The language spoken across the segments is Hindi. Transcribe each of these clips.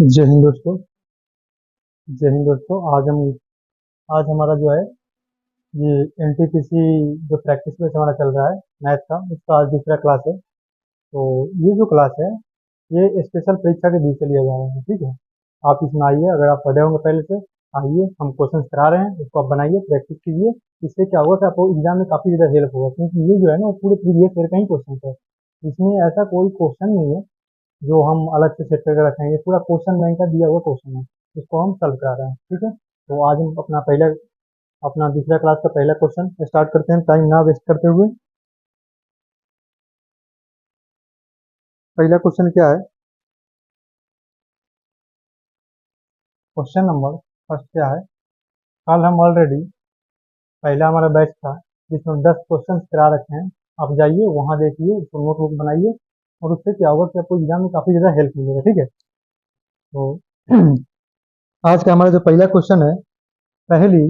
जय हिंद दोस्तों। जय हिंद दोस्तों। आज हमारा जो है ये एनटीपीसी जो प्रैक्टिस बेस हमारा चल रहा है मैथ का, उसका आज दूसरा क्लास है। तो ये जो क्लास है ये स्पेशल परीक्षा के बीच से लिया जा रहा है, ठीक है। आप इसमें आइए, अगर आप पढ़े होंगे पहले से, आइए हम क्वेश्चन करा रहे हैं, उसको आप बनाइए, प्रैक्टिस कीजिए। इससे क्या होगा कि आपको एग्जाम में काफ़ी ज़्यादा हेल्प होगा, क्योंकि ये जो है ना वो पूरे प्रीवियस ईयर का ही क्वेश्चन है। इसमें ऐसा कोई क्वेश्चन नहीं है जो हम अलग से सेट करके रखेंगे। पूरा क्वेश्चन बैंक का दिया हुआ क्वेश्चन है, इसको हम सॉल्व करा रहे हैं, ठीक है। तो आज हम अपना दूसरा क्लास का पहला क्वेश्चन स्टार्ट करते हैं, टाइम ना वेस्ट करते हुए। पहला क्वेश्चन क्या है? क्वेश्चन नंबर फर्स्ट क्या है? कल हम ऑलरेडी पहला हमारा बैच था जिसमें 10 क्वेश्चन करा रखे हैं। आप जाइए वहाँ देखिए, उसको नोटबुक बनाइए, और उससे क्या होगा कि आपको एग्जाम में काफ़ी ज़्यादा हेल्प मिलेगा, ठीक है। तो आज का हमारा जो पहला क्वेश्चन है, पहली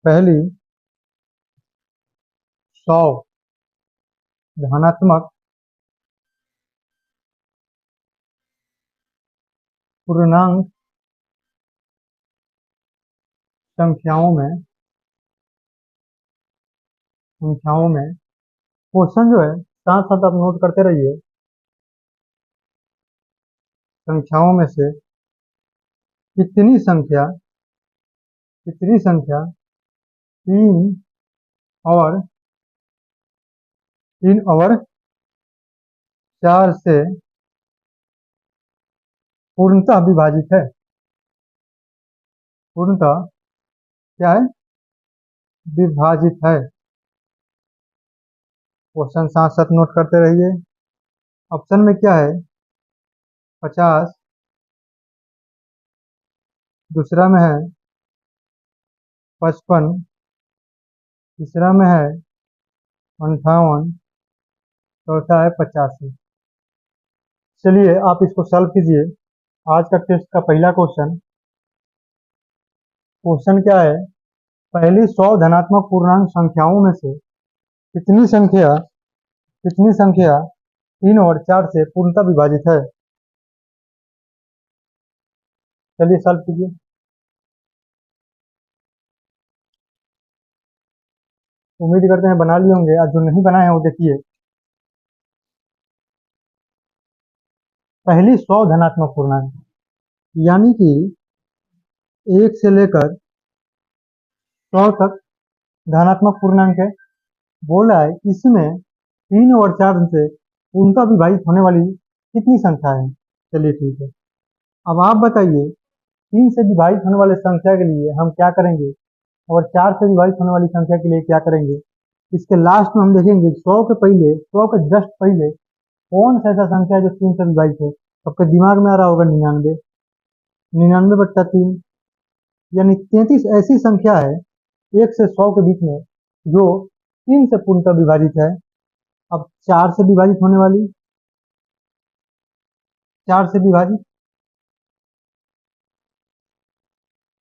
पहली 100 धनात्मक पूर्णांक संख्याओं में क्वेश्चन जो है साथ साथ आप नोट करते रहिए। संख्याओं में से कितनी संख्या तीन और तीन और चार से पूर्णतः विभाजित है? पूर्णतः क्या है? विभाजित है। क्वेश्चन साथ साथ नोट करते रहिए। ऑप्शन में क्या है? 50, दूसरा में है 55, तीसरा में है 58, चौथा है 85। चलिए आप इसको सॉल्व कीजिए। आज का टेस्ट का पहला क्वेश्चन क्या है? पहली 100 धनात्मक पूर्णांक संख्याओं में से कितनी संख्या कितनी संख्या 3 और 4 से पूर्णतः विभाजित है? चलिए सॉल्व कीजिए। उम्मीद करते हैं बना लिए होंगे, आज जो नहीं बनाए हैं वो देखिए। पहली 100 धनात्मक पूर्णांक यानी कि 1 से लेकर 100 तक धनात्मक पूर्णांक है। बोला है इसमें 3 और 4 से पूर्णतः विभाजित होने वाली कितनी संख्या है? चलिए ठीक है। अब आप बताइए, 3 से विभाजित होने वाले संख्या के लिए हम क्या करेंगे, और 4 से विभाजित होने वाली संख्या के लिए क्या करेंगे? इसके लास्ट में हम देखेंगे 100 के जस्ट पहले कौन सा ऐसा संख्या है जो 3 से विभाजित है। सबके दिमाग में आ रहा होगा 99। 99/3 यानी 33 ऐसी संख्या है 1 से 100 के बीच में जो 3 से पूर्णतः विभाजित है। अब 4 से विभाजित होने वाली, 4 से विभाजित,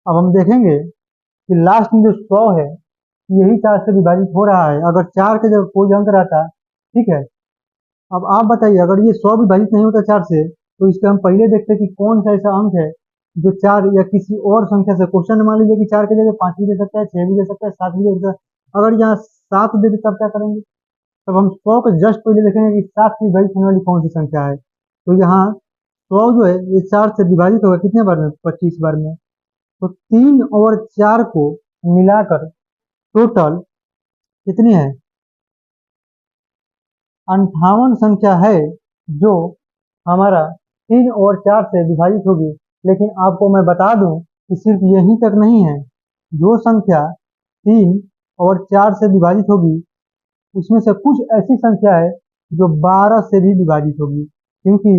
अब हम देखेंगे कि लास्ट में जो 100 है यही 4 से विभाजित हो रहा है। अगर 4 के जगह कोई अंक रहता, ठीक है। अब आप बताइए, अगर ये 100 विभाजित नहीं होता 4 से, तो इसके हम पहले देखते हैं कि कौन सा ऐसा अंक है जो 4 या किसी और संख्या से, क्वेश्चन मान लीजिए कि 4 की जगह 5 भी दे सकता है, 6 भी दे सकता है, 7 भी दे सकता है। अगर यहाँ 7 दे दे तब क्या करेंगे? तब हम 100 के जस्ट पहले देखेंगे कि 7 से विभाजित होने वाली कौन सी संख्या है। तो यहाँ 100 जो है ये 4 से विभाजित होगा कितने बार में? 25 बार में। तो 3 और 4 को मिलाकर टोटल कितनी है? 58 संख्या है जो हमारा 3 और 4 से विभाजित होगी। लेकिन आपको मैं बता दूं कि सिर्फ यहीं तक नहीं है। जो संख्या 3 और 4 से विभाजित होगी उसमें से कुछ ऐसी संख्या है जो 12 से भी विभाजित होगी, क्योंकि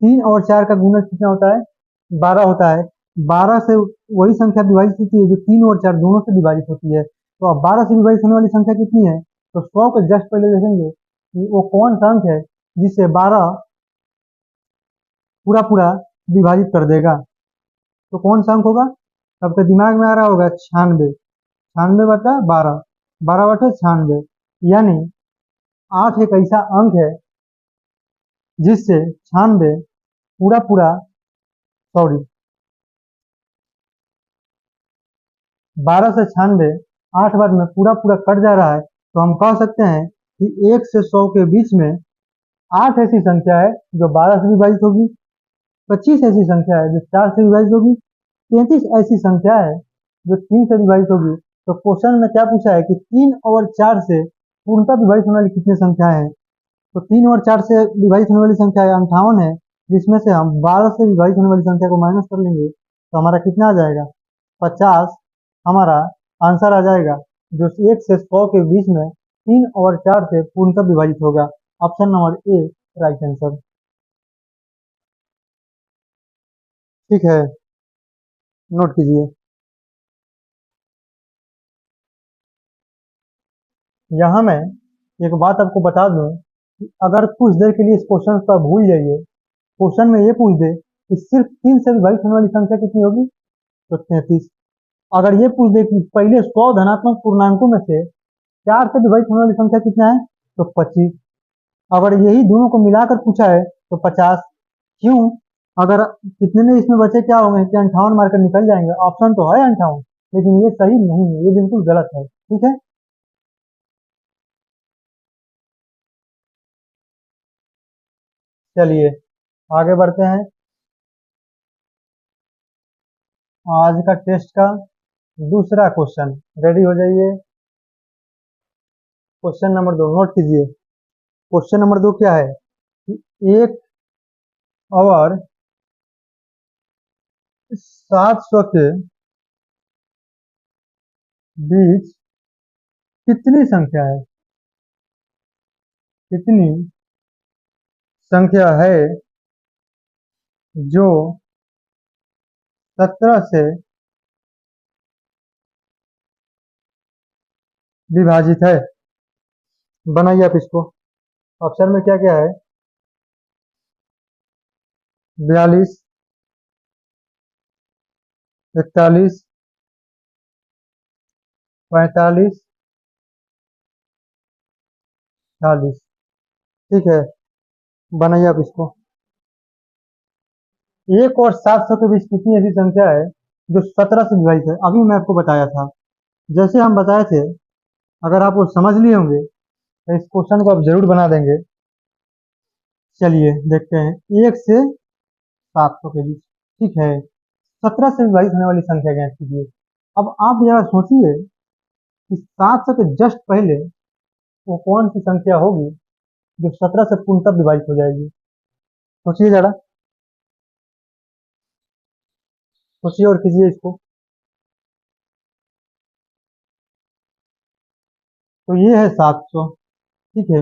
3 और 4 का गुणज कितना होता है? 12 होता है। 12 से वही संख्या विभाजित होती है जो 3 और 4 दोनों से विभाजित होती है। तो अब 12 से विभाजित होने वाली संख्या कितनी है? तो 100 को जस्ट पहले देखेंगे कि वो कौन सा अंक है जिससे 12 पूरा पूरा विभाजित कर देगा। तो कौन सा अंक होगा? सबके दिमाग में आ रहा होगा 96। 96/12, 12/96, यानी 8 एक ऐसा अंक है जिससे 96 पूरा पूरा, सॉरी, 1296 8 बार में पूरा पूरा कट जा रहा है, तो हम कह सकते हैं कि 1 से 100 के बीच में 8 ऐसी संख्या है जो 12 से विभाजित होगी, 25 ऐसी संख्या है जो 4 से विभाजित होगी, 33 ऐसी संख्या है जो 3 से विभाजित होगी। तो क्वेश्चन में क्या पूछा है कि 3 और 4 से पूर्णतः विभाजित होने वाली कितनी संख्या है? तो 3 और 4 से विभाजित होने वाली संख्या 58 है, जिसमें से हम 12 से विभाजित होने वाली संख्या को माइनस कर लेंगे तो हमारा कितना आ जाएगा? 50 हमारा आंसर आ जाएगा, जो 1 से 100 के बीच में 3 और 4 से पूर्णतः विभाजित होगा। Option number A right answer. ठीक है, नोट कीजिए। यहाँ मैं एक बात आपको बता दूं कि अगर कुछ देर के लिए इस क्वेश्चन को भूल जाइए, क्वेश्चन में ये पूछ दे कि सिर्फ 3 से विभाजित होने वाली संख्या कितनी होगी, तो 33। अगर ये पूछ दे कि पहले 100 धनात्मक पूर्णांकों में से 4 से विभाजित होने वाली संख्या कितना है, तो 25। अगर यही दोनों को मिलाकर पूछा है तो 50। क्यों? अगर कितने में इसमें बचे क्या होंगे कि 58 मारकर निकल जाएंगे, ऑप्शन तो है 58, लेकिन ये सही नहीं है, ये बिल्कुल गलत है। ठीक है, चलिए आगे बढ़ते हैं। आज का टेस्ट का दूसरा क्वेश्चन, रेडी हो जाइए। क्वेश्चन नंबर 2 नोट कीजिए। क्वेश्चन नंबर 2 क्या है कि 1 और 700 के बीच कितनी संख्या है, कितनी संख्या है जो 17 से विभाजित है? बनाइए आप इसको। ऑप्शन में क्या क्या है? 42, 41, 45, 40। ठीक है, बनाइए आप इसको। 1 और 700 के बीच कितनी ऐसी संख्या है जो 17 से विभाजित है? अभी मैं आपको बताया था, जैसे हम बताए थे, अगर आप वो समझ लिए होंगे तो इस क्वेश्चन को आप जरूर बना देंगे। चलिए देखते हैं, 1 से 700 के बीच, ठीक है, 17 से विभाजित होने वाली संख्या ज्ञात कीजिए। अब आप जरा सोचिए कि 700 के जस्ट पहले वो कौन सी संख्या होगी जो 17 से पूर्णतः विभाजित हो जाएगी? सोचिए जरा, सोचिए और कीजिए इसको। तो ये है 700, ठीक है,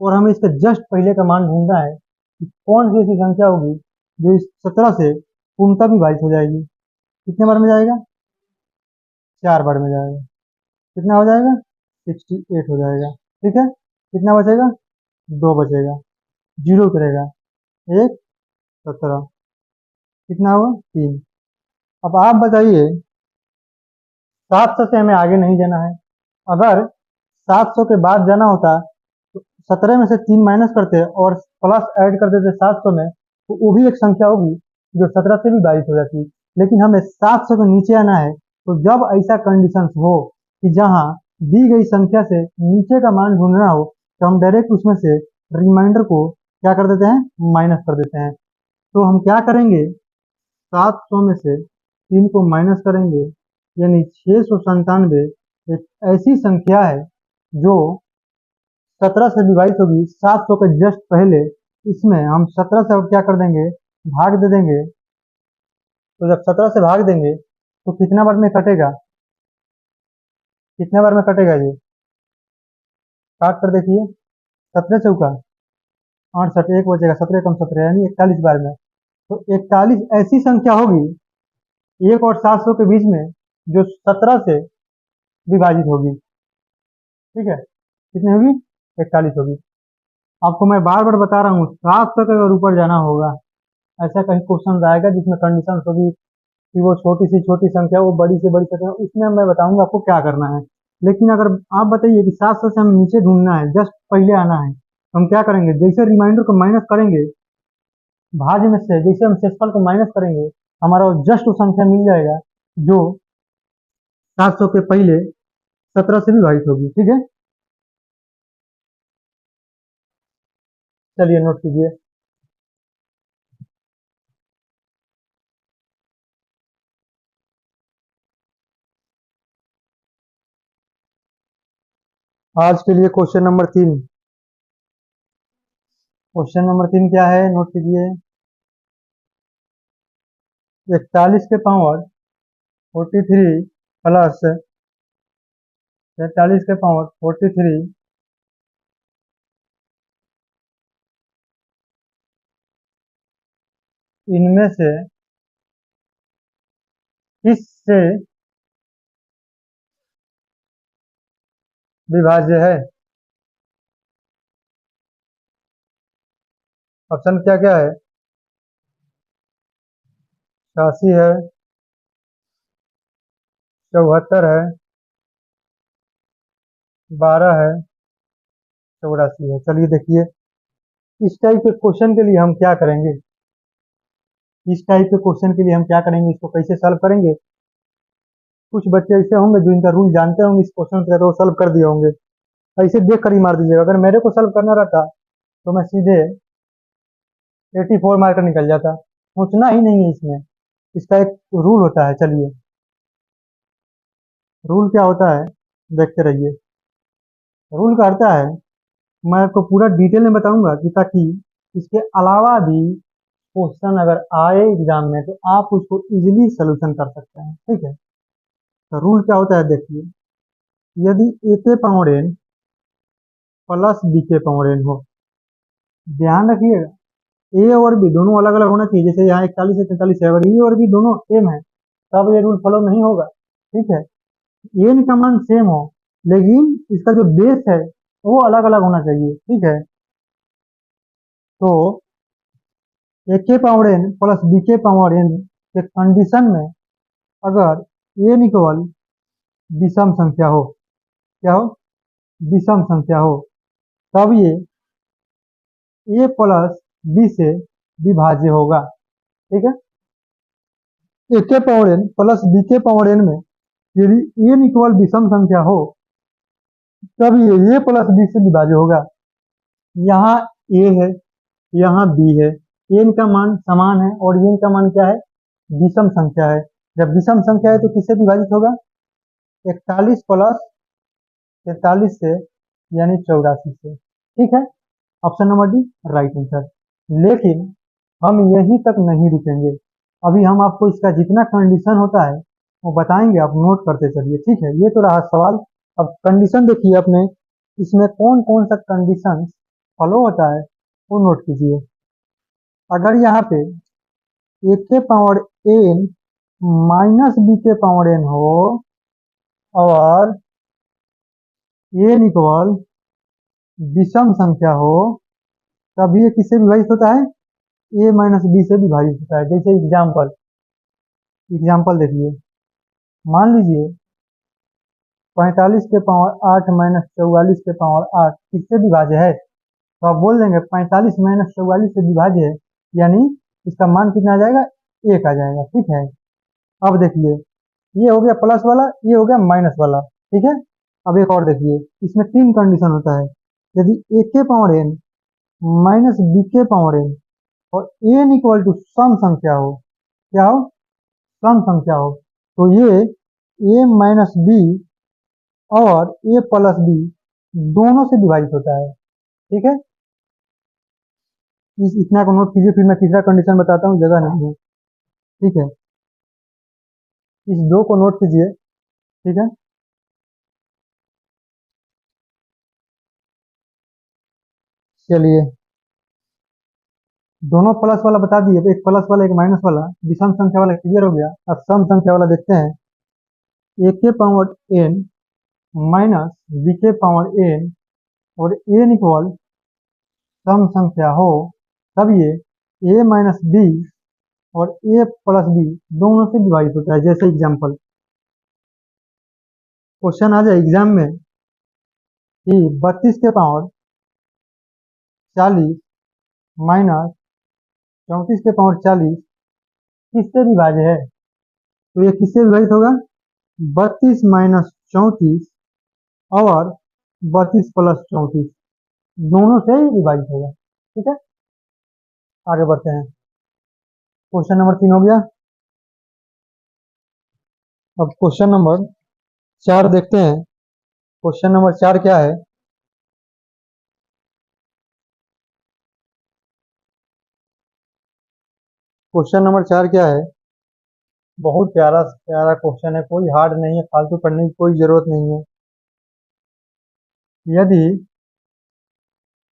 और हमें इसका जस्ट पहले का मान ढूंढना है कि कौन सी ऐसी संख्या होगी जो इस 17 से पूर्णतः विभाजित हो जाएगी। कितने बार में जाएगा? 4 बार में जाएगा। कितना हो जाएगा? 68 हो जाएगा। ठीक है, कितना बचेगा? 2 बचेगा, जीरो करेगा, 1, 17, कितना हुआ? 3। अब आप बताइए, 700 से हमें आगे नहीं जाना है। अगर 700 के बाद जाना होता तो 17 में से 3 माइनस करते और प्लस ऐड कर देते 700 में, तो वो भी एक संख्या होगी जो 17 से भी विभाजित हो जाती। लेकिन हमें 700 के नीचे आना है, तो जब ऐसा कंडीशन हो कि जहां दी गई संख्या से नीचे का मान ढूंढना हो, तो हम डायरेक्ट उसमें से रिमाइंडर को क्या कर देते हैं? माइनस कर देते हैं। तो हम क्या करेंगे? 700 में से 3 को माइनस करेंगे, यानी 697 एक ऐसी संख्या है जो 17 से विभाजित होगी 700 के जस्ट पहले। इसमें हम 17 से अब क्या कर देंगे? भाग दे देंगे। तो जब 17 से भाग देंगे तो कितना बार में कटेगा? कितने बार में कटेगा ये? काट कर देखिए, 17 चौका 68, एक बचेगा, 17 कम 17 यानी 41 बार में। तो 41 ऐसी संख्या होगी 1 और 700 के बीच में जो 17 से विभाजित होगी। ठीक है, कितनी होगी? 41 होगी। आपको मैं बार बार बता रहा हूँ, 700 के अगर ऊपर जाना होगा, ऐसा कहीं क्वेश्चन आएगा जिसमें कंडीशन होगी कि वो छोटी संख्या, वो बड़ी से बड़ी संख्या, उसमें मैं बताऊंगा आपको क्या करना है। लेकिन अगर आप बताइए कि 700 से हमें नीचे ढूंढना है, जस्ट पहले आना है, तो हम क्या करेंगे? जैसे रिमाइंडर को माइनस करेंगे, भाज्य में से जैसे हम शेषफल को माइनस करेंगे, हमारा जस्ट वो संख्या मिल जाएगा जो 700 के पहले 17 से विभाजित होगी। ठीक है, चलिए नोट कीजिए। आज के लिए क्वेश्चन नंबर 3 क्या है, नोट कीजिए। 41 के पावर 43 प्लस 43 के पावर 43 इनमें से किससे विभाज्य है? ऑप्शन क्या क्या है? 86 है, 74 है, 12 है, 84 है। चलिए देखिए, इस टाइप के क्वेश्चन के लिए हम क्या करेंगे, इसको कैसे सॉल्व करेंगे। कुछ बच्चे ऐसे होंगे जो इनका रूल जानते होंगे, इस क्वेश्चन का तो सॉल्व कर दिए होंगे। ऐसे देख कर ही मार दीजिएगा। अगर मेरे को सॉल्व करना रहता तो मैं सीधे 84 मार्कर निकल जाता। सोचना ही नहीं है इसमें, इसका एक रूल होता है। चलिए, रूल क्या होता है देखते रहिए। रूल का अर्थ है, मैं आपको पूरा डिटेल में बताऊंगा कि ताकि इसके अलावा भी क्वेश्चन अगर आए एग्जाम में तो आप उसको इजीली सोल्यूशन कर सकते हैं। ठीक है, तो रूल क्या होता है देखिए। यदि ए के पावर एन प्लस बी के पावर एन हो, ध्यान रखिएगा, ए और बी दोनों अलग अलग होना चाहिए। जैसे यहाँ 41 है, 43 है, अगर ए और बी दोनों सेम है तब ये रूल फॉलो नहीं होगा। ठीक है, एन का मान सेम हो लेकिन इसका जो बेस है वो अलग अलग होना चाहिए। ठीक है, तो ए के पावर एन प्लस बी के पावर एन के कंडीशन में अगर एन इक्वल विषम संख्या हो, क्या हो, विषम संख्या हो, तब ये ए प्लस बी से विभाज्य होगा। ठीक है, ए के पावर एन प्लस बी के पावर एन में यदि एन इक्वल विषम संख्या हो तब ये ए प्लस बी से विभाज्य होगा। यहाँ ए है, यहाँ बी है, एन का मान समान है और एन का मान क्या है, विषम संख्या है। जब विषम संख्या है तो किससे विभाजित होगा, 41 प्लस 43 से, यानी 84 से। ठीक है, option number D right answer. लेकिन हम यहीं तक नहीं रुकेंगे, अभी हम आपको इसका जितना कंडीशन होता है वो बताएंगे, आप नोट करते चलिए। ठीक है, ये तो रहा सवाल। अब कंडीशन देखिए अपने, इसमें कौन कौन सा कंडीशन फॉलो होता है वो नोट कीजिए। अगर यहाँ पे ए के पावर एन माइनस बी के पावर एन हो और एन इक्वल विषम संख्या हो, तब ये किससे विभाजित होता है, ए माइनस बी से विभाजित होता है। जैसे एग्जाम्पल देखिए, मान लीजिए 45 के पावर 8 माइनस 44 के पावर 8 किससे विभाज्य है, तो आप बोल देंगे 45 माइनस 44 से विभाज्य है, यानी इसका मान कितना आ जाएगा, 1 आ जाएगा। ठीक है, अब देखिए, ये हो गया प्लस वाला, ये हो गया माइनस वाला। ठीक है, अब एक और देखिए, इसमें 3 कंडीशन होता है। यदि ए के पावर एन माइनस बी के पावर एन और एन इक्वल टू सम संख्या हो, क्या हो, सम संख्या हो, तो ये ए माइनस बी और ए प्लस बी दोनों से विभाजित होता है। ठीक है, इस इतना को नोट कीजिए, फिर मैं तीसरा कंडीशन बताता हूँ, जगह नहीं है। ठीक है, इस दो को नोट कीजिए। ठीक है, चलिए, दोनों प्लस वाला बता दिए, एक प्लस वाला एक माइनस वाला, विषम संख्या वाला क्लियर हो गया। अब सम संख्या वाला देखते हैं। ए के पावर एन माइनस बी के पावर एन और एन इक्वल सम संख्या हो, तब ये ए माइनस बी और ए प्लस बी दोनों से डिवाइड होता है। जैसे एग्जाम्पल क्वेश्चन आ जाए एग्जाम में कि 32 के पावर 40 माइनस 34 के पावर 40 किससे विभाज्य है? तो ये किससे विभाजित होगा? 32 माइनस 34 और 32 प्लस 34 दोनों से ही विभाजित होगा। ठीक है, आगे बढ़ते हैं। क्वेश्चन नंबर 3 हो गया। अब क्वेश्चन नंबर 4 देखते हैं। क्वेश्चन नंबर 4 क्या है? क्वेश्चन नंबर 4 क्या है? बहुत प्यारा प्यारा क्वेश्चन है, कोई हार्ड नहीं है, फालतू पढ़ने की कोई जरूरत नहीं है। यदि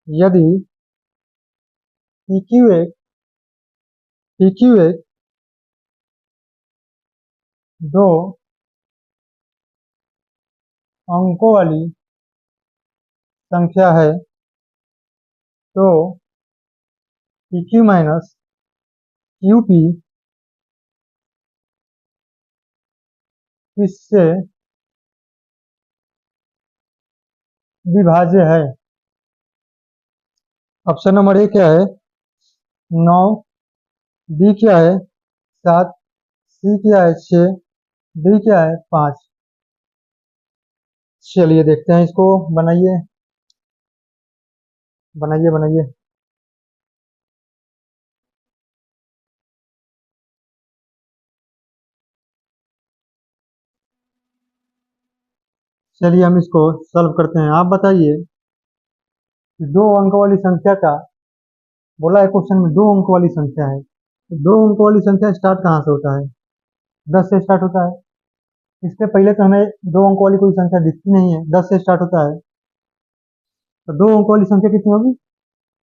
यदि PQ एक दो अंकों वाली संख्या है तो PQ माइनस QP किससे विभाज्य है? ऑप्शन नंबर ए क्या है? 9, बी क्या है? 7, सी क्या है? 6, डी क्या है? 5। चलिए देखते हैं इसको। बनाइए बनाइए बनाइए। चलिए हम इसको सॉल्व करते हैं। आप बताइए कि दो अंक वाली संख्या का, बोला है क्वेश्चन में दो अंक वाली संख्या है, तो दो अंक वाली संख्या स्टार्ट कहाँ से होता है? 10 से स्टार्ट होता है। इसके पहले तो हमें दो अंक वाली कोई संख्या दिखती नहीं है, 10 से स्टार्ट होता है। तो दो अंक वाली संख्या कितनी होगी?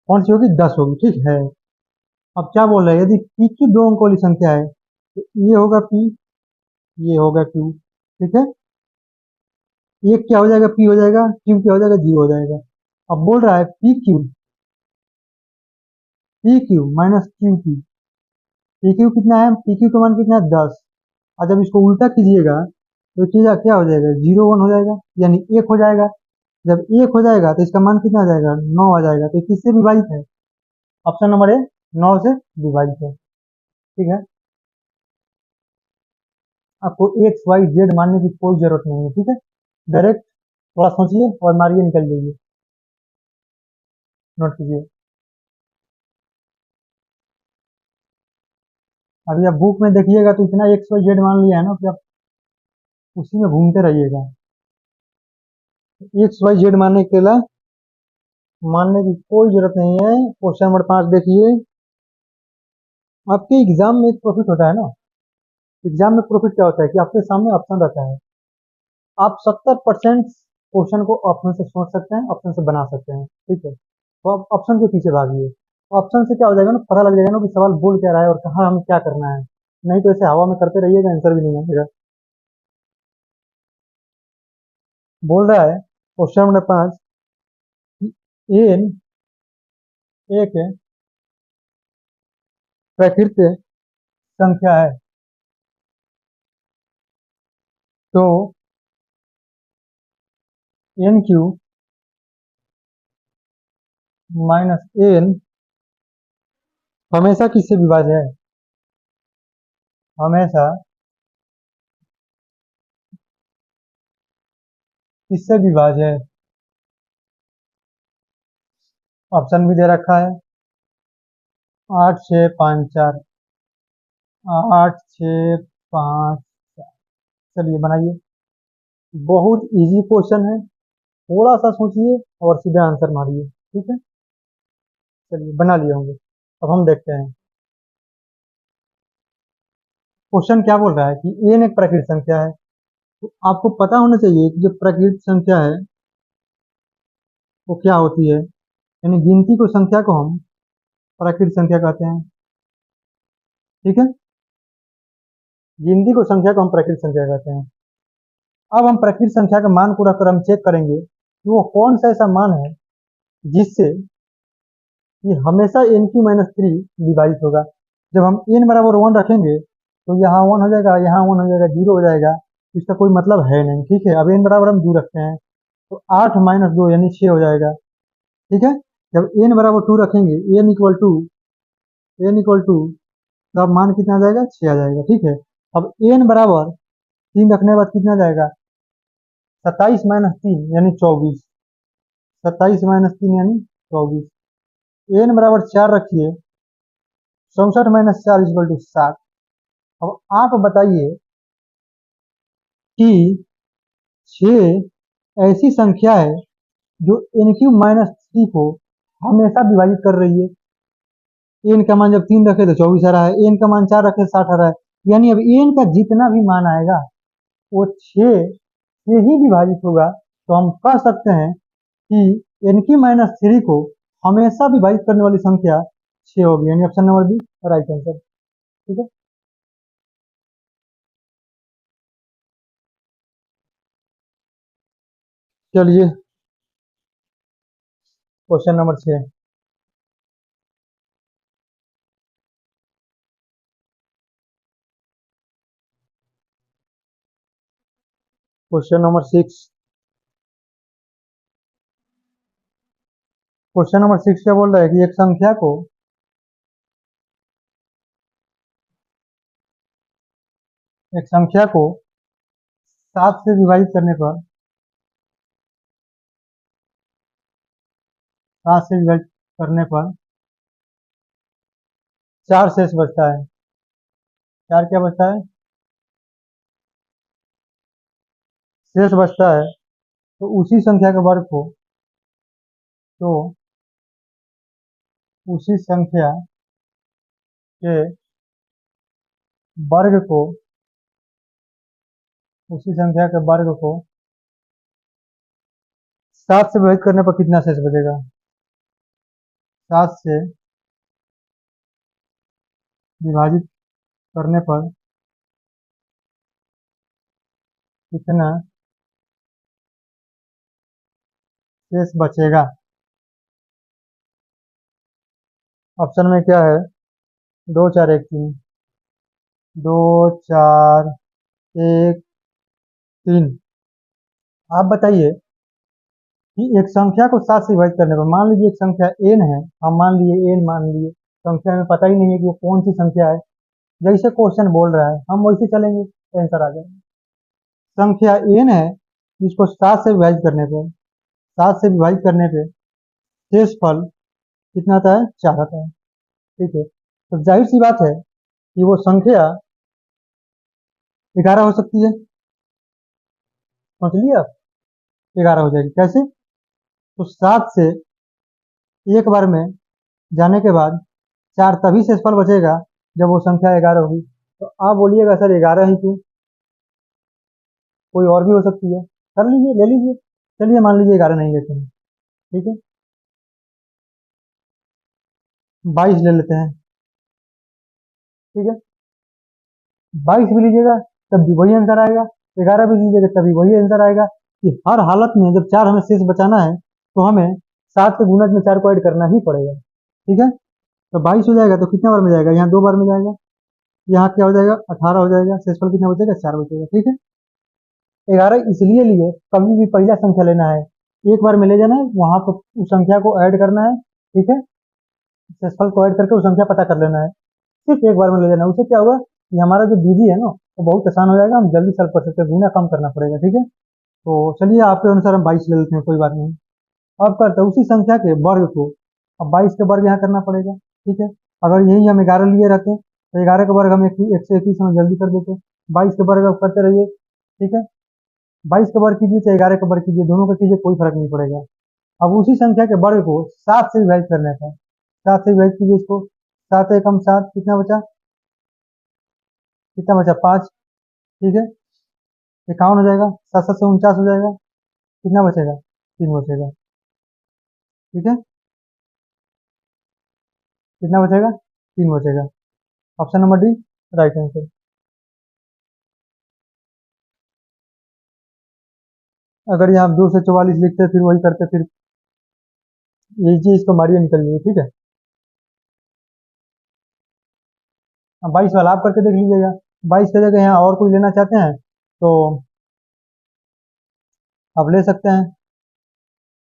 कौन सी होगी? 10 होगी। ठीक है। अब क्या बोल रहे हैं? यदि पी की दो अंक वाली संख्या है तो ये होगा पी, ये होगा क्यू। ठीक है, एक क्या हो जाएगा? पी हो जाएगा, क्यू क्या हो जाएगा? जी हो जाएगा। अब बोल रहा है पी क्यू माइनस क्यू की। पी क्यू कितना है? पी क्यू का मान कितना है? 10। और जब इसको उल्टा कीजिएगा तो क्या क्या हो जाएगा? 0 1 हो जाएगा, यानी 1 हो जाएगा। जब 1 हो जाएगा तो इसका मान कितना आ जाएगा? 9 आ जाएगा। तो ये किससे विभाजित है? ऑप्शन नंबर ए 9 से विभाजित है। ठीक है, आपको एक्स वाई जेड मानने की कोई जरूरत नहीं है। ठीक है, डायरेक्ट थोड़ा सोचिए और मारिए, निकल जाइए। नोट कीजिए। अभी आप बुक में देखिएगा तो इतना एक्स वाई जेड मान लिया है ना कि आप उसी में घूमते रहिएगा। एक्स वाई जेड मानने की कोई जरूरत नहीं है। क्वेश्चन नंबर 5 देखिए। आपके एग्जाम में एक प्रॉफिट होता है ना, एग्जाम में प्रॉफिट क्या होता है कि आपके सामने ऑप्शन रहता है। आप 70% क्वेश्चन को ऑप्शन से सोच सकते हैं, ऑप्शन से बना सकते हैं। ठीक है, तो आप ऑप्शन के पीछे भागिए। ऑप्शन से क्या हो जाएगा ना, पता लग जाएगा ना कि सवाल बोल क्या रहा है और कहाँ हमें क्या करना है। नहीं तो ऐसे हवा में करते रहिएगा, आंसर भी नहीं आएगा। बोल रहा है क्वेश्चन नंबर 5, एन एक प्राकृतिक संख्या है तो एन क्यू माइनस एन हमेशा किससे विभाज्य है? हमेशा किससे विभाज्य है? ऑप्शन भी दे रखा है, 8 6 5 4। 8 6 5 4। चलिए बनाइए। बहुत इजी क्वेश्चन है, थोड़ा सा सोचिए और सीधा आंसर मारिए। ठीक है, चलिए बना लिए होंगे। अब हम देखते हैं क्वेश्चन क्या बोल रहा है कि एन एक प्राकृतिक संख्या है। तो आपको पता होना चाहिए कि जो प्राकृतिक संख्या है वो क्या होती है। यानी गिनती को संख्या को हम प्राकृतिक संख्या कहते हैं। ठीक है, गिनती को संख्या को हम प्राकृतिक संख्या कहते हैं। अब हम प्राकृतिक संख्या का मान को रखकर हम चेक करेंगे कि वो कौन सा ऐसा मान है जिससे कि हमेशा एन क्यू माइनस थ्री विभाजित होगा। जब हम एन बराबर 1 रखेंगे तो यहाँ 1 हो जाएगा, यहाँ 1 हो जाएगा, 0 हो जाएगा। इसका कोई मतलब है नहीं। ठीक है, अब एन बराबर हम 2 रखते हैं तो 8 माइनस 2 यानी 6 हो जाएगा। ठीक है, जब एन बराबर 2 रखेंगे, N equal to N equal to, तो अब मान कितना आ जाएगा, 6 आ जाएगा। ठीक है, अब एन बराबर 3 रखने के बाद कितना आ जाएगा, 27 - 3 यानी 24। 27 - 3 यानी 24। एन बराबर 4 रखिए, 64 - 4 इक्वल टू 60। अब आप बताइए कि 6 ऐसी संख्या है जो n³ - 3 को हमेशा विभाजित कर रही है। एन का मान जब 3 रखे तो 24 आ रहा है, एन का मान 4 रखे तो 60 आ रहा है। यानी अब एन का जितना भी मान आएगा वो 6 से ही विभाजित होगा। तो हम कह सकते हैं कि n³ - 3 को हमेशा विभाजित करने वाली संख्या 6 होगी, यानी option number B right answer. ठीक है, चलिए question number 6। Question number 6। Question number 6 क्या बोल रहा है कि एक संख्या को 7 से विभाजित करने पर, 7 से विभाजित करने पर 4 शेष बचता है। 4 क्या बचता है, शेष बचता है। तो उसी संख्या के वर्ग को, तो उसी संख्या के वर्ग को, उसी संख्या के वर्ग को 7 से विभाजित करने पर कितना शेष बचेगा, 7 से विभाजित करने पर कितना शेष बचेगा। ऑप्शन में क्या है, 2 4 1 3, 2 4 1 3। आप बताइए कि एक संख्या को 7 से विभाजित करने पर, मान लीजिए एक संख्या एन है, हम मान लिए संख्या में पता ही नहीं है कि वो कौन सी संख्या है। जैसे क्वेश्चन बोल रहा है हम वैसे चलेंगे, आंसर आ जाएगा। संख्या एन है जिसको 7 से विभाजित करने पे, 7 से विभाजित करने पे शेषफल कितना आता है, 4 आता है। ठीक है, तो जाहिर सी बात है कि वो संख्या 11 हो सकती है। समझ लिया आप, 11 हो जाएगी। कैसे, तो 7 से एक बार में जाने के बाद 4 तभी शेषफल बचेगा जब वो संख्या 11 होगी। तो आप बोलिएगा सर 11 ही क्यों, कोई और भी हो सकती है, कर लीजिए, ले लीजिए। चलिए मान लीजिए 11 नहीं लेते हैं। ठीक है, 22 ले लेते हैं। ठीक है, 22 भी लीजिएगा तब भी वही आंसर आएगा, 11 भी लीजिएगा तभी वही आंसर आएगा। कि हर हालत में जब 4 हमें शेष बचाना है तो हमें 7 के गुणज में 4 को ऐड करना ही पड़ेगा। ठीक है, तो 22 हो जाएगा तो कितने बार में जाएगा, यहाँ 2 बार में जाएगा। यहाँ क्या हो जाएगा, 18 हो जाएगा। शेषफल कितना बचेगा, 4 बचेगा। ठीक है, 11 इसलिए लिए, कभी भी पहला संख्या लेना है एक बार में ले जाना है, वहां पर उस संख्या को ऐड करना है। ठीक है, शेषफल को ऐड करके वो संख्या पता कर लेना है, सिर्फ एक बार में ले जाना है। उससे क्या होगा कि हमारा जो विधि है ना वो बहुत आसान हो जाएगा, हम जल्दी सॉल्व कर सकते हैं, गुना कम करना पड़ेगा। ठीक है, तो चलिए आपके अनुसार हम 22 ले लेते हैं, कोई बात नहीं। अब करते हैं उसी संख्या के वर्ग को, अब 22 के वर्ग यहाँ करना पड़ेगा। ठीक है, अगर यही हम 11 लिए रहते तो 11 का वर्ग हम 121 में जल्दी कर देते। 22 के वर्ग अब करते रहिए। ठीक है, 22 का वर्ग कीजिए चाहे 11 का वर्ग कीजिए, दोनों का कीजिए, कोई फर्क नहीं पड़ेगा। अब उसी संख्या के वर्ग को 7 से विभाजित करना था, 7 से विभाजित कीजिए इसको। 7 एकम 7, कितना बचा, कितना बचा, 5। ठीक है, 51 हो जाएगा, 7 7 से 49 हो जाएगा, कितना बचेगा, 3 बचेगा। ठीक है, कितना बचेगा, 3 बचेगा। Option number D right answer. अगर यहाँ 2 से 44 लिखते फिर वही करते, फिर यही चीज इसको मारिए निकल जाइए। ठीक है, अब 22 वाला आप करके देख लीजिएगा। 22 की जगह यहाँ और कोई लेना चाहते हैं तो आप ले सकते हैं,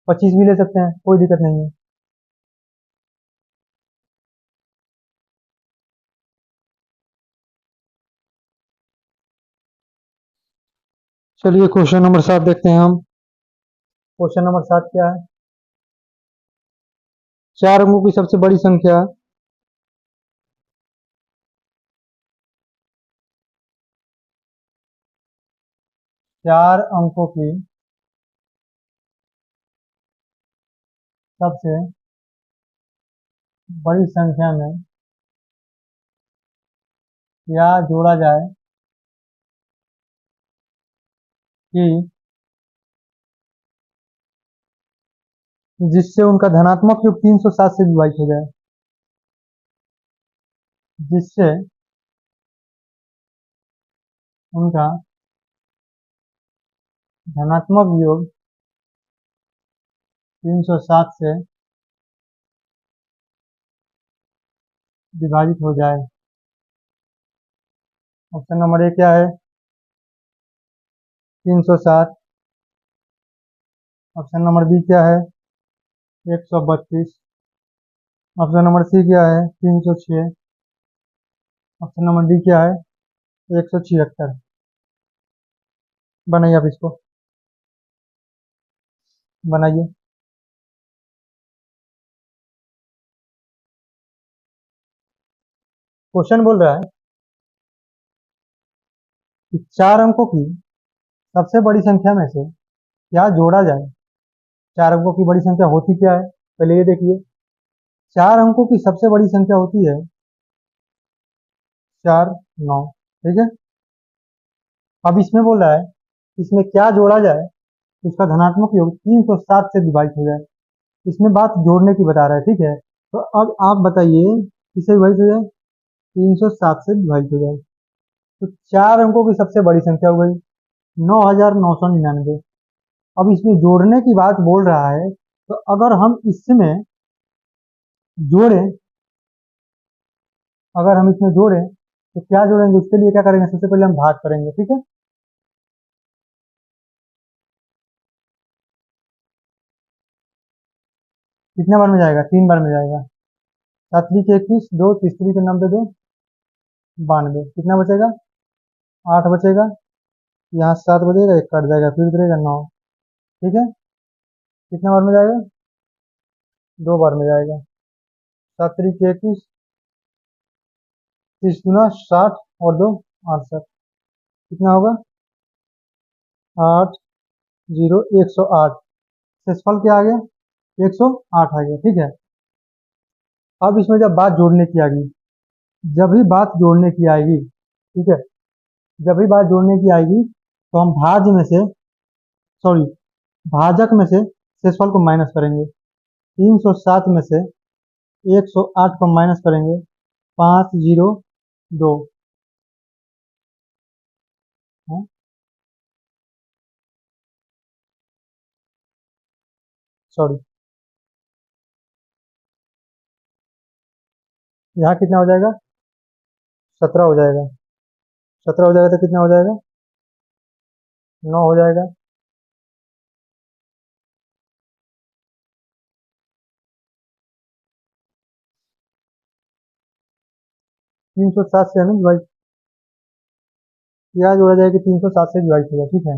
25 भी ले सकते हैं, कोई दिक्कत नहीं है। चलिए क्वेश्चन नंबर 7 देखते हैं हम। क्वेश्चन नंबर 7 क्या है? चार अंकों की सबसे बड़ी संख्या चार अंकों की सबसे बड़ी संख्या में क्या जोड़ा जाए कि जिससे उनका धनात्मक योग 307 से विभाजित हो जाए। जिससे उनका धनात्मक योग 307 से विभाजित हो जाए। ऑप्शन नंबर ए क्या है? 307। ऑप्शन नंबर बी क्या है? 132। ऑप्शन नंबर सी क्या है? 306। ऑप्शन नंबर डी क्या है? 176। बनाइए आप इसको, बनाइए। क्वेश्चन बोल रहा है कि चार अंकों की सबसे बड़ी संख्या में से क्या जोड़ा जाए। चार अंकों की बड़ी संख्या होती क्या है, पहले ये देखिए। चार अंकों की सबसे बड़ी संख्या होती है 4, 9। ठीक है। अब इसमें बोल रहा है इसमें क्या जोड़ा जाए तो इसका धनात्मक योग 307 से विभाजित हो जाए। इसमें बात जोड़ने की बता रहा है। ठीक है, तो अब आप बताइए किससे विभाजित हो जाए? 307 से विभाजित हो जाए। तो चार अंकों की सबसे बड़ी संख्या हो गई 9,999। अब इसमें जोड़ने की बात बोल रहा है, तो अगर हम इसमें जोड़ें, अगर हम इसमें जोड़ें तो क्या जोड़ेंगे? उसके लिए क्या करेंगे? सबसे पहले हम भाग करेंगे। ठीक है, कितने बार में जाएगा? 3 बार में जाएगा। 7 3 के 21, 2 3 के 90, 2 92। कितना बचेगा? 8 बचेगा। यहाँ 7 बचेगा, 1 कट जाएगा, फिर उतरेगा 9। ठीक है, कितने बार में जाएगा? 2 बार में जाएगा। 7 3 के 21, 30 × 60 और 2 68। कितना होगा? 8 0 108। शेषफल क्या आ गया? 108 आ गया। ठीक है, अब इसमें जब बात जोड़ने की आएगी, जब भी बात जोड़ने की आएगी, ठीक है, जब भी बात जोड़ने की आएगी तो हम भाज्य में से, सॉरी, भाजक में से शेषफल को माइनस करेंगे। 307 में से 108 को माइनस करेंगे। 502। हाँ, सॉरी, यहाँ कितना हो जाएगा? 17 हो जाएगा। 17 हो जाएगा तो कितना हो जाएगा? 9 हो जाएगा। 307 से हमें डिवाइड क्या जोड़ा जाएगा? 307 से डिवाइड होगा। ठीक है,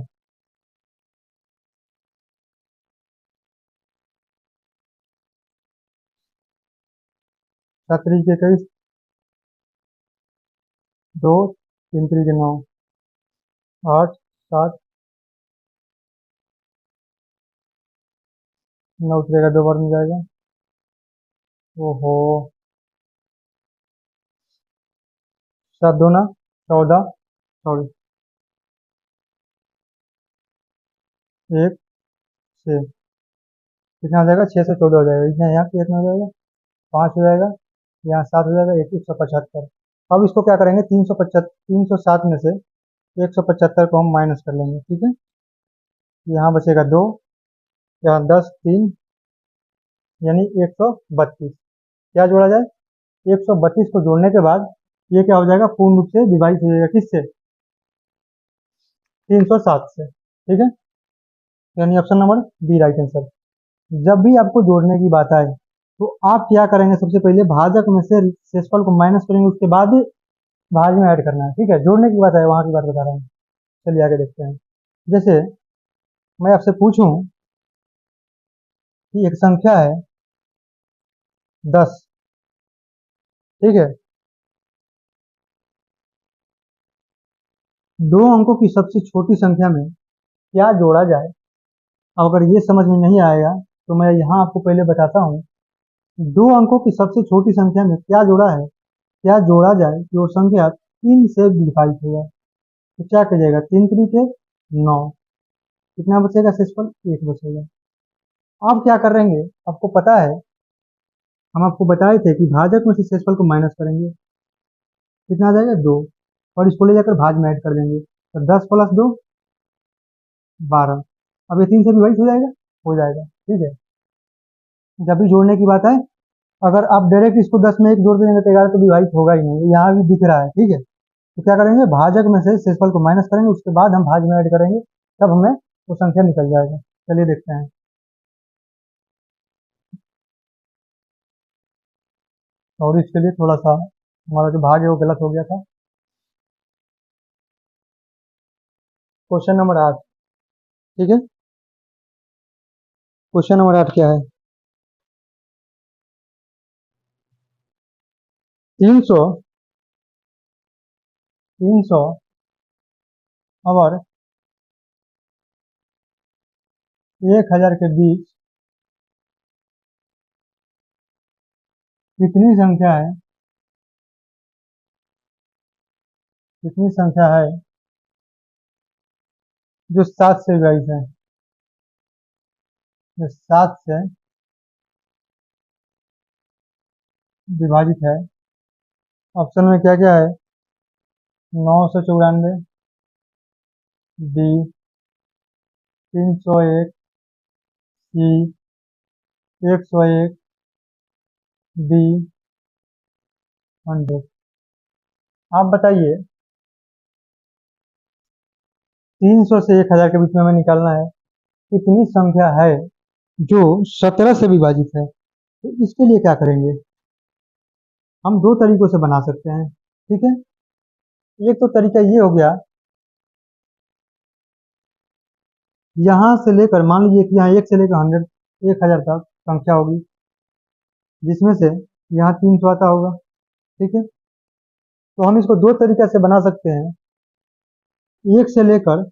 7 3 के 21, 2 3 3 के 9, 8 7 9 उतरेगा, 2 बार में जाएगा। ओहो, 7 2 14, सॉरी, 1 6। कितना हो जाएगा? 614 हो जाएगा। इतना यहाँ कितना हो जाएगा? 5 हो जाएगा। यहाँ 7 हो जाएगा, 175। अब इसको क्या करेंगे? 307 में से 175 को हम माइनस कर लेंगे। ठीक है, यहाँ बचेगा 2, यहाँ 10 3, यानी 132। क्या जोड़ा जाए? 132 को जोड़ने के बाद ये क्या हो जाएगा? पूर्ण रूप से विभाजित हो जाएगा। किससे? 307 से। ठीक है, यानी option number B right answer. जब भी आपको जोड़ने की बात आए तो आप क्या करेंगे? सबसे पहले भाजक में से शेषफल को माइनस करेंगे, उसके बाद भाज्य में ऐड करना है। ठीक है, जोड़ने की बात है, वहां की बात बता रहा हूँ। चलिए आगे देखते हैं। जैसे मैं आपसे पूछूं कि एक संख्या है 10, ठीक है, दो अंकों की सबसे छोटी संख्या में क्या जोड़ा जाए। अब अगर ये समझ में नहीं आएगा तो मैं यहाँ आपको पहले बताता हूँ। दो अंकों की सबसे छोटी संख्या में क्या जोड़ा है, क्या जोड़ा जाए कि वो संख्या 3 से विभाजित हो जाए। तो क्या करिएगा, 3 तरीके 9, कितना बचेगा शेषफल, 1 बचेगा। अब क्या करेंगे, आपको पता है, हम आपको बताए थे कि भाजक में से शेषफल को माइनस करेंगे, कितना आ जाएगा 2, और इसको ले जाकर भाज में ऐड कर देंगे, तो 10 प्लस 2 12। अब ये 3 से विभाजित हो जाएगा, ठीक है। जब भी जोड़ने की बात है, अगर आप डायरेक्ट इसको 10 में 1 जोड़ देंगे तो 11 तो विभाजित होगा ही नहीं, यहाँ भी दिख रहा है, ठीक है। तो क्या करेंगे, भाजक में से शेषफल को माइनस करेंगे, उसके बाद हम भाज में ऐड करेंगे, तब हमें वो संख्या निकल जाएगा। चलिए देखते हैं। और इसके लिए थोड़ा सा हमारा जो भाग है वो गलत हो गया था। क्वेश्चन नंबर 8, ठीक है। क्वेश्चन नंबर 8 क्या है, 300 300 और 1000 के बीच कितनी संख्या है, कितनी संख्या है जो 7 से विभाजित है, जो 7 से विभाजित है। ऑप्शन में क्या क्या है, 994, बी 301, सी 101, डी 100। आप बताइए, 300 से 1000 के बीच में हमें निकालना है कितनी संख्या है जो 17 से विभाजित है। तो इसके लिए क्या करेंगे, हम दो तरीकों से बना सकते हैं, ठीक है। एक तो तरीका ये हो गया, यहाँ से लेकर मान लीजिए कि यहाँ 1 से लेकर 1000 तक संख्या होगी, जिसमें से यहाँ 300 आता होगा, ठीक है। तो हम इसको दो तरीके से बना सकते हैं, 1 से लेकर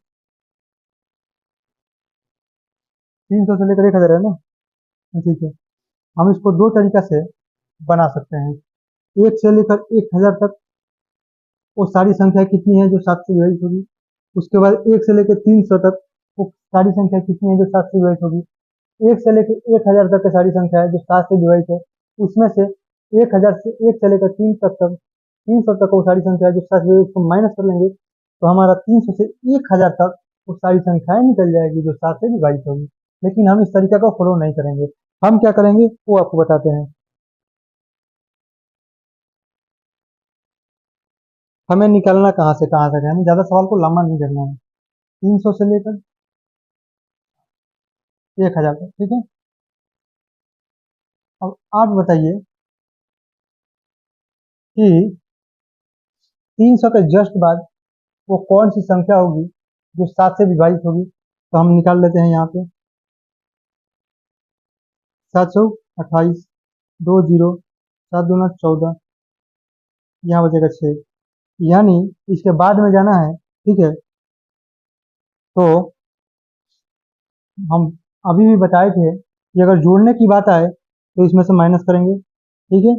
300 से लेकर 1000 है ना, ठीक है। हम इसको दो तरीका से बना सकते हैं, 1 से लेकर 1000 तक वो सारी संख्या कितनी है जो 7 से विभाजित होगी। उसके बाद 1 से लेकर 300 तक वो सारी संख्या कितनी है जो 7 से विभाजित होगी। 1 से लेकर 1000 तक की सारी संख्या है जो 7 से विभाजित है, उसमें से 1000 से 1 से लेकर 300 तक वो सारी संख्या है जो 7 से विभाजित, उसको माइनस कर लेंगे तो हमारा 300 से 1000 तक वो सारी संख्याएं निकल जाएगी जो 7 से विभाजित होगी। लेकिन हम इस तरीका को फॉलो नहीं करेंगे, हम क्या करेंगे वो आपको बताते हैं। हमें निकलना कहाँ से कहाँ तक है, हमें ज्यादा सवाल को लंबा नहीं करना है, 300 से लेकर 1000 तक, ठीक है। अब आप बताइए कि 300 के जस्ट बाद वो कौन सी संख्या होगी जो 7 से विभाजित होगी। तो हम निकाल लेते हैं यहाँ पे, 728, 20, 7 दूना 14, यहाँ बचेगा 6, यानी इसके बाद में जाना है, ठीक है। तो हम अभी भी बताए थे कि अगर जोड़ने की बात आए तो इसमें से माइनस करेंगे, ठीक है।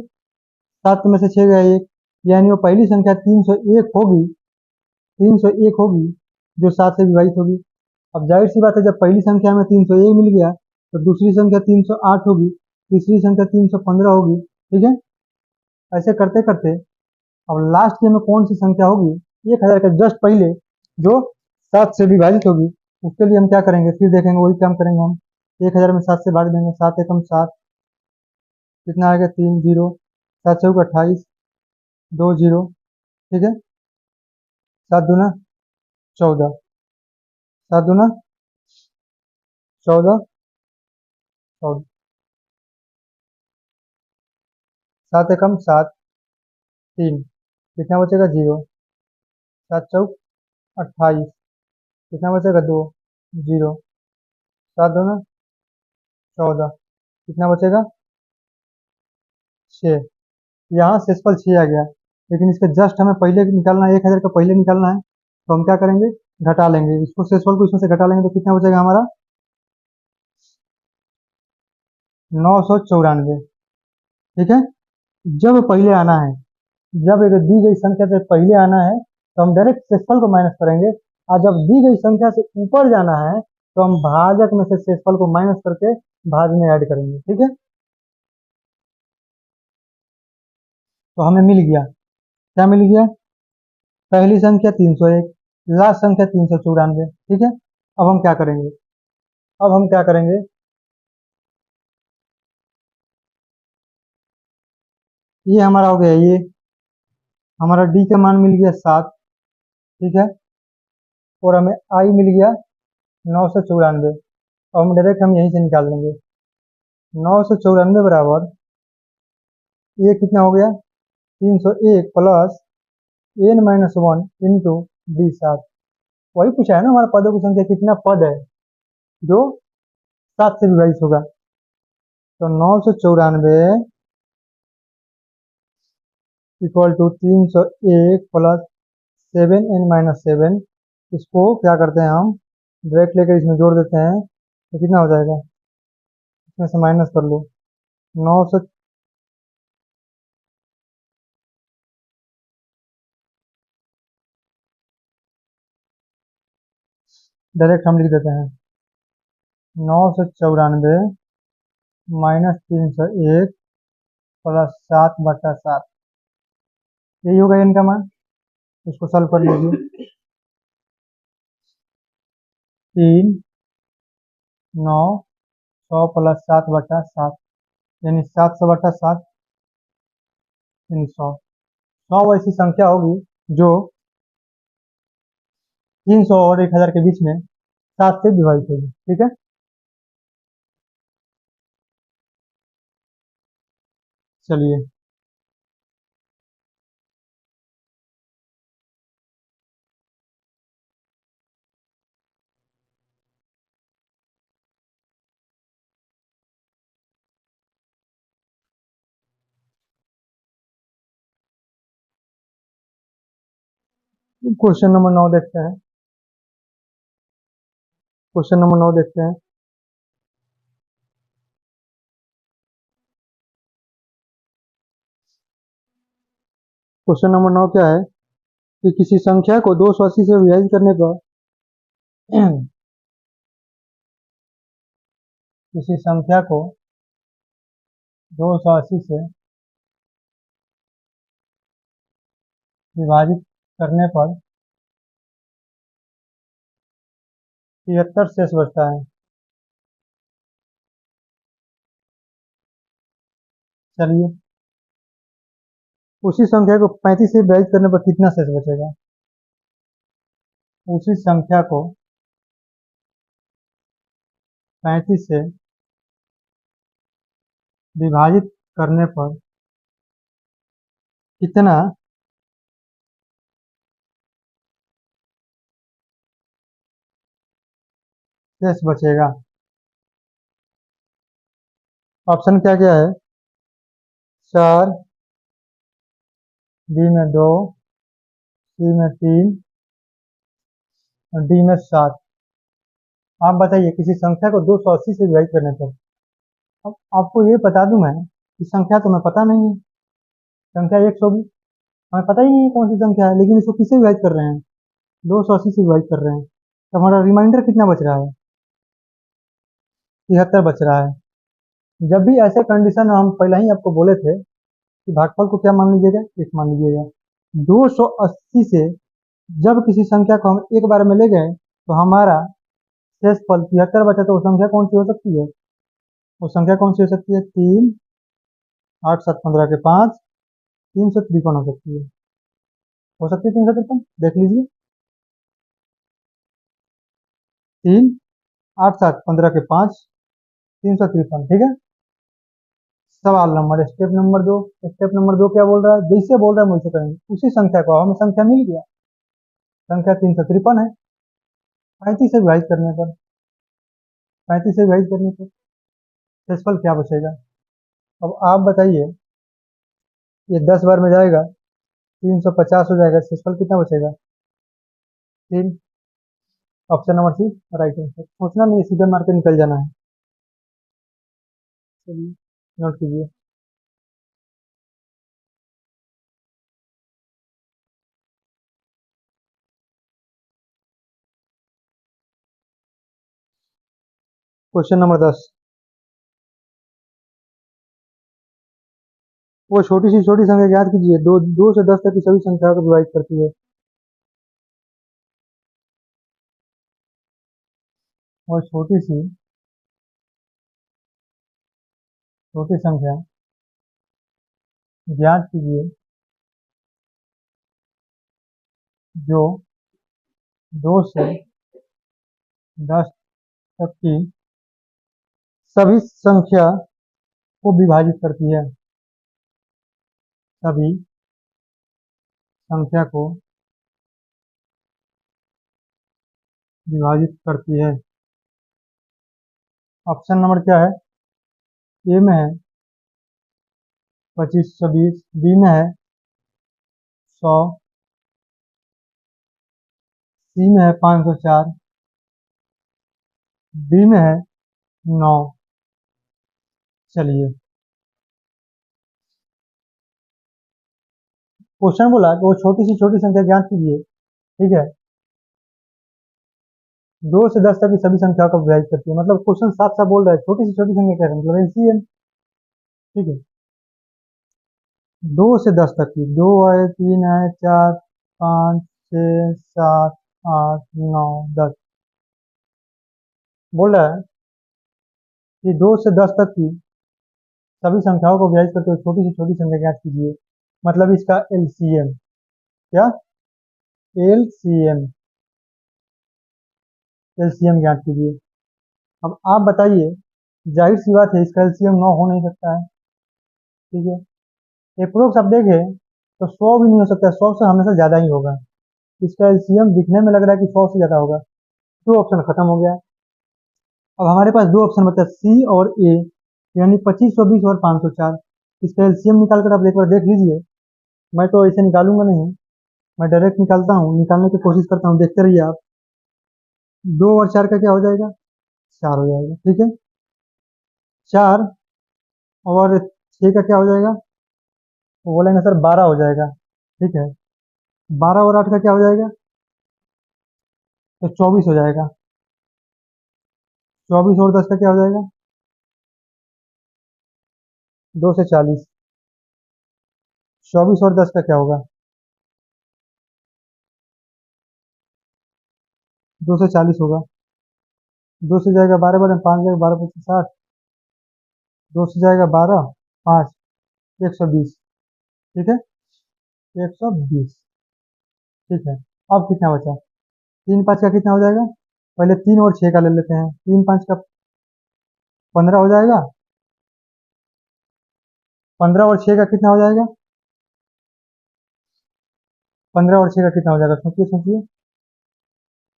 7 में से 6 गया 1, यानी वो पहली संख्या 301 होगी, 301 होगी जो 7 से विभाजित होगी। अब जाहिर सी बात है, जब पहली संख्या में 301 मिल गया तो दूसरी संख्या 308 होगी, तीसरी संख्या 315 होगी, ठीक है। ऐसे करते करते अब लास्ट की हमें कौन सी संख्या होगी 1000 के जस्ट पहले जो 7 से विभाजित होगी, उसके लिए हम क्या करेंगे, फिर देखेंगे वही काम करेंगे हम। 1000 में 7 से भाग देंगे, 7 एकम 7, कितना आएगा 3 जीरो, 7 चौक 28, 20, ठीक है। 7 दूना 14, 7 दूना 14, 14, 7 एकम 7, 3, कितना बचेगा 0, 7 चौक 28, कितना बचेगा 2, 0, 7 2 में 14, कितना बचेगा 6। यहाँ शेषफल 6 आ गया, लेकिन इसके जस्ट हमें पहले निकालना है, 1000 का पहले निकालना है, तो हम क्या करेंगे, घटा लेंगे इसको, शेषफल को इसमें से घटा लेंगे तो कितना बचेगा हमारा 994। ठीक है, जब पहले आना है, जब एक दी गई संख्या से पहले आना है तो हम डायरेक्ट शेषफल को माइनस करेंगे, और जब दी गई संख्या से ऊपर जाना है तो हम भाजक में से शेषफल को माइनस करके भाज में ऐड करेंगे। ठीक है, तो हमें मिल गया, क्या मिल गया, पहली संख्या 301, लास्ट संख्या 394। ठीक है, अब हम क्या करेंगे, अब हम क्या करेंगे, ये हमारा हो गया, ये हमारा डी का मान मिल गया 7। ठीक है, और हमें आई मिल गया 994। अब हम डायरेक्ट हम यहीं से निकाल लेंगे, 994 बराबर ये कितना हो गया 301 plus n minus 1 into D 7। वही पूछा है ना, हमारा पदों की संख्या कितना पद है जो 7 से विभाजित होगा, तो 994 इक्वल टू 301 प्लस 7n-7। इसको क्या करते हैं हम, डायरेक्ट लेकर इसमें जोड़ देते हैं तो कितना हो जाएगा, इसमें से माइनस कर लो 900, डायरेक्ट हम लिख देते हैं 994 माइनस 301 प्लस 7/7, यही होगा इनका मान। इसको सॉल्व कर लीजिए, 3 9 100 प्लस 7/7 यानी 700/7 यानी 100। 100 ऐसी संख्या होगी जो 300 और 1000 के बीच में 7 से विभाजित होगी। ठीक है, चलिए क्वेश्चन नंबर 9 देखते हैं, क्वेश्चन नंबर 9 देखते हैं। क्वेश्चन नंबर 9 क्या है कि किसी संख्या को 280 से विभाजित करने पर किसी संख्या को 280 से विभाजित करने पर 73 शेष बचता है। चलिए, उसी संख्या को 35 से विभाजित करने पर कितना शेष बचेगा, उसी संख्या को 35 से विभाजित करने पर कितना शेष बचेगा। ऑप्शन क्या क्या है, 4, बी में 2, सी में 3 और डी में 7। आप बताइए, किसी संख्या को 280 से विभाजित करने पर, अब आपको ये बता दूं मैं कि संख्या तो हमें पता नहीं है, संख्या 100 भी हमें पता ही नहीं है कौन सी संख्या है, लेकिन इसको किससे विभाजित कर रहे हैं, 280 से विभाजित कर रहे हैं, तो हमारा रिमाइंडर कितना बच रहा है, 73 बच रहा है। जब भी ऐसे कंडीशन में, हम पहले ही आपको बोले थे कि भागफल को क्या मान लीजिएगा, 1 मान लीजिएगा। 280 से जब किसी संख्या को हम एक बार में ले गए तो हमारा शेषफल 73 बचा, तो वो संख्या कौन सी हो सकती है, वो संख्या कौन सी हो सकती है, 3 8 7 15 के 5, 353 हो सकती है 353, देख लीजिए, 3 8 7 15 के 5, 353। ठीक है, सवाल नंबर, स्टेप नंबर 2 क्या बोल रहा है, जैसे बोल रहा है वैसे करेंगे, उसी संख्या को, हमें संख्या मिल गया, संख्या 353 है, 35 से विभाजित करने पर 35 से विभाजित करने पर शेषफल क्या बचेगा? अब आप बताइए, ये 10 बार में जाएगा 350 हो जाएगा, शेषफल कितना बचेगा? 3। Option number C right answer. सोचना नहीं, सीधे मार के निकल जाना है। चलिए नोट कीजिए। क्वेश्चन नंबर 10, वो छोटी सी छोटी संख्या याद कीजिए, 2 से 10 तक की सभी संख्याओं को विभाजित करती है। और छोटी संख्या ज्ञात कीजिए जो 2 से 10 तक की सभी संख्या को विभाजित करती है। सभी संख्या को विभाजित करती है। ऑप्शन नंबर क्या है? ए में है 2520, बी में है 100, सी में है 504, डी में है 9। चलिए, क्वेश्चन बोला कि वो छोटी सी छोटी संख्या ज्ञात कीजिए, ठीक है, 2 से 10 तक की सभी संख्याओं को विभाजित करती है। मतलब क्वेश्चन साफ साफ बोल रहा है छोटी सी छोटी संख्या कह रहे हैं, मतलब एलसीएम। ठीक है, 2 से 10 तक की, 2 है, 3 है, 4, 5, 6, 7, 8, 9, 10 बोल रहा है कि 2 से 10 तक की सभी संख्याओं को विभाजित करते हुए छोटी से छोटी संख्या ज्ञात कीजिए। मतलब इसका एलसीएम। क्या? एलसीएम। एलसीएम ज्ञात कीजिए। अब आप बताइए, जाहिर सी बात है इसका एलसीएम 9 हो नहीं सकता है। ठीक है, अप्रोक्स आप देखें तो 100 भी नहीं हो सकता, 100 से हमेशा ज्यादा ही होगा। इसका एलसीएम दिखने में लग रहा है कि 100 से ज्यादा होगा। तो ऑप्शन खत्म हो गया। अब हमारे पास दो ऑप्शन बचा, सी और ए, यानी 2520 और 504। इसका एलसीएम निकाल कर आप एक बार देख लीजिए। मैं तो ऐसे निकालूंगा नहीं, मैं डायरेक्ट निकालता हूँ, निकालने की कोशिश करता हूँ, देखते रहिए आप। 2 और 4 का क्या हो जाएगा? 4 हो जाएगा। ठीक है, 4 और 6 का क्या हो जाएगा? वो बोलेंगे सर 12 हो जाएगा। ठीक है, 12 और 8 का क्या हो जाएगा? तो 24 हो जाएगा। 24 और 10 का क्या हो जाएगा? 2 से 40। 24 और 10 का क्या होगा? 240 होगा। 2 से जाएगा 12, 12 5 जाएगा 12, 25 60। 2 से जाएगा 12, 5, 120। ठीक है, 120। ठीक है, अब कितना बचा? 3 5 का कितना हो जाएगा? पहले 3 और 6 का ले लेते हैं। 3 5 का 15 हो जाएगा। 15 और 6 का कितना हो जाएगा? 15 और 6 का कितना हो जाएगा? सोचिए सोचिए।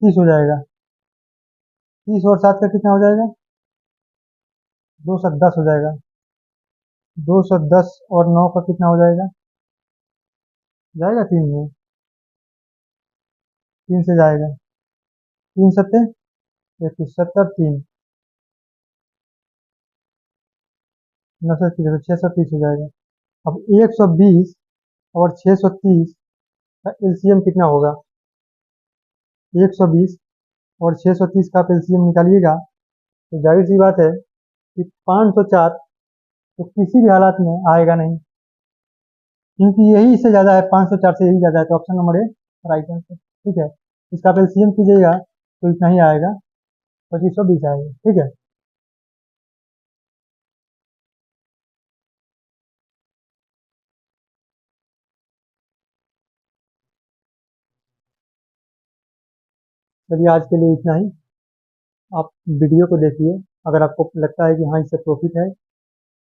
30 हो जाएगा। 30 और 7 का कितना हो जाएगा? 210 हो जाएगा। 210 और 9 का कितना हो जाएगा? जाएगा 3 में। 3 से जाएगा। 3 सत्ते 31, 70 3, 9 से 630 हो जाएगा। अब 120 और 630 का एलसीएम कितना होगा? 120 और 630 का आप एलसीएम निकालिएगा तो जाहिर सी बात है कि 504 तो किसी भी हालात में आएगा नहीं, क्योंकि यही इससे ज़्यादा है, 504 से यही ज़्यादा है। तो option number A right answer. ठीक है, इसका आप एलसीएम कीजिएगा तो इतना ही आएगा, 2520 आएगा। ठीक है, चलिए आज के लिए इतना ही। आप वीडियो को देखिए, अगर आपको लगता है कि हाँ इससे प्रॉफिट है,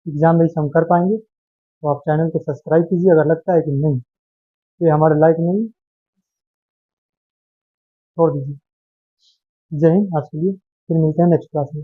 एग्जाम में इसे हम कर पाएंगे, तो आप चैनल को सब्सक्राइब कीजिए। अगर लगता है कि नहीं ये हमारे लायक नहीं, छोड़ दीजिए। जय हिंद। आज के लिए फिर मिलते हैं नेक्स्ट क्लास में।